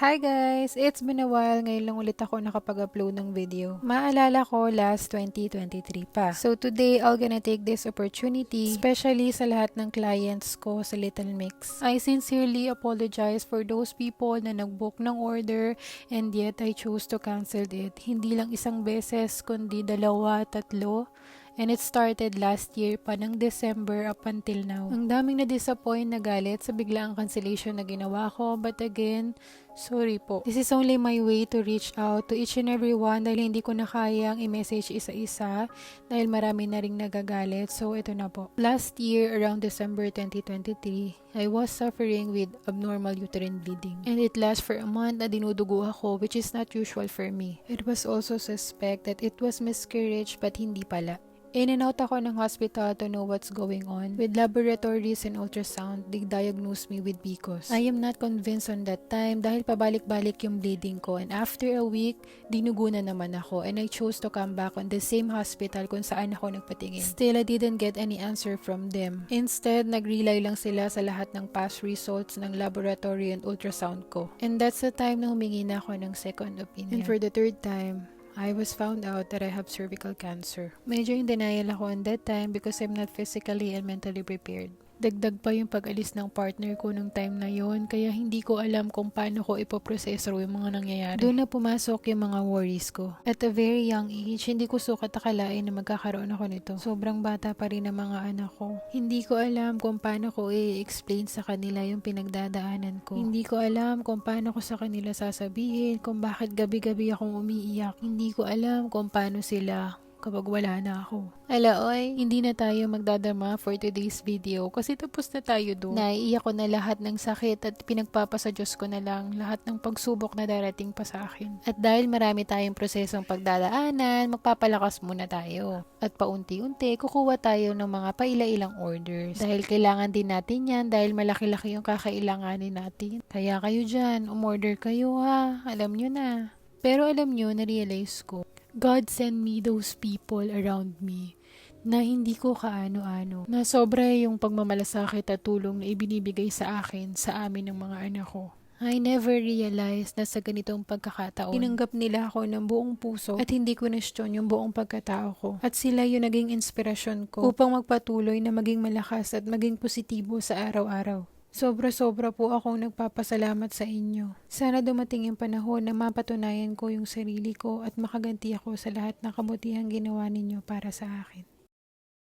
Hi guys! It's been a while. Ngayon lang ulit ako nakapag-upload ng video. Maalala ko last 2023 pa. So today, I'll gonna take this opportunity, especially sa lahat ng clients ko sa Little Mix. I sincerely apologize for those people na nag-book ng order and yet I chose to cancel it. Hindi lang isang beses, kundi dalawa, tatlo. And it started last year pa ng December up until now. Ang daming na-disappoint na galit sa biglaang cancellation na ginawa ko. But again, sorry po. This is only my way to reach out to each and every one dahil hindi ko na kayang i-message isa-isa dahil marami na ring nagagalit. So ito na po. Last year, around December 2023, I was suffering with abnormal uterine bleeding. And it lasts for a month na dinudugo ako, which is not usual for me. It was also suspect that it was miscarriage but hindi pala. In and out ako ng hospital to know what's going on. With laboratories and ultrasound, they diagnosed me with PCOS. I am not convinced on that time dahil pabalik-balik yung bleeding ko. And after a week, dinugo na naman ako. And I chose to come back on the same hospital kung saan ako nagpatingin. Still, I didn't get any answer from them. Instead, nag-rely lang sila sa lahat ng past results ng laboratory and ultrasound ko. And that's the time na humingi na ako ng second opinion. And for the third time, I was found out that I have cervical cancer. Medyo in denial ako on that time because I'm not physically and mentally prepared. Dagdag pa yung pag-alis ng partner ko nung time na yon, kaya hindi ko alam kung paano ko ipoproseso yung mga nangyayari. Doon na pumasok yung mga worries ko. At a very young age, hindi ko sukat akalain na magkakaroon ako nito. Sobrang bata pa rin ang mga anak ko. Hindi ko alam kung paano ko i-explain sa kanila yung pinagdadaanan ko. Hindi ko alam kung paano ko sa kanila sasabihin kung bakit gabi-gabi akong umiiyak. Hindi ko alam kung paano sila kapag wala na ako. Oy, hindi na tayo magdadama for today's video kasi tapos na tayo doon. Naiiyak ko na lahat ng sakit at pinagpapasa Diyos ko na lang lahat ng pagsubok na darating pa sa akin. At dahil marami tayong prosesong pagdadaanan, magpapalakas muna tayo. At paunti-unti, kukuha tayo ng mga paila-ilang orders. Dahil kailangan din natin yan dahil malaki-laki yung kakailanganin natin. Kaya kayo dyan, umorder kayo ha. Alam nyo na. Pero alam nyo, na-realize ko, God send me those people around me na hindi ko kaano-ano. Na sobra yung pagmamalasakit at tulong na ibinibigay sa akin, sa amin ng mga anak ko. I never realized na sa ganitong pagkakataon, tinanggap nila ako ng buong puso at hindi ko question yung buong pagkatao ko. At sila yung naging inspirasyon ko upang magpatuloy na maging malakas at maging positibo sa araw-araw. Sobra-sobra po akong nagpapasalamat sa inyo. Sana dumating yung panahon na mapatunayan ko yung sarili ko at makaganti ako sa lahat ng kabutihang ginawa ninyo para sa akin.